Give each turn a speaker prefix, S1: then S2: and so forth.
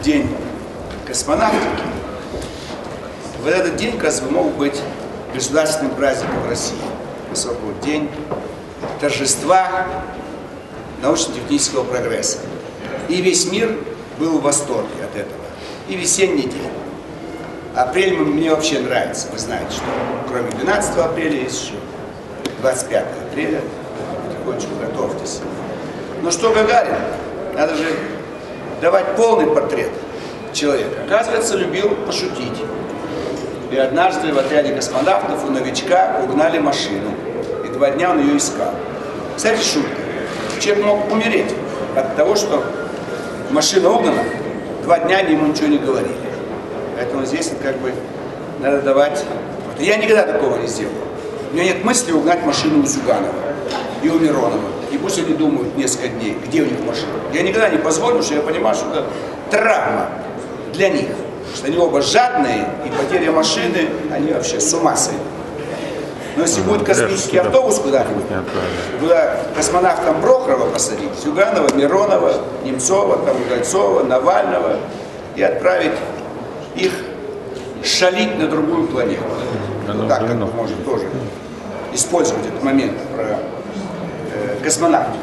S1: День космонавтики, в этот день, кажется, мог быть государственным праздником в России. Поскольку день торжества научно-технического прогресса. И весь мир был в восторге от этого. И весенний день. Апрель мне вообще нравится. Вы знаете, что кроме 12 апреля есть еще 25 апреля. Потихонечку готовьтесь. Но что Гагарин? Надо же давать полный портрет человека. Оказывается, любил пошутить. И однажды в отряде космонавтов у новичка угнали машину. И 2 дня он ее искал. Кстати, шутка. Человек мог умереть от того, что машина угнана, 2 дня ему ничего не говорили. Поэтому здесь как бы надо давать... Вот я никогда такого не сделал. У меня нет мысли угнать машину у Зюганова и у Миронова. И пусть они думают несколько дней, где у них машина. Я никогда не позволю, что я понимаю, что это травма для них. Что они оба жадные, и потеря машины, они вообще с ума сойдут. Но если будет космический автобус куда-нибудь, куда космонавтам Прохорова посадить, Зюганова, Миронова, Немцова, там, Гольцова, Навального, и отправить их шалить на другую планету. Вот так как можно тоже использовать этот момент про космонавтику.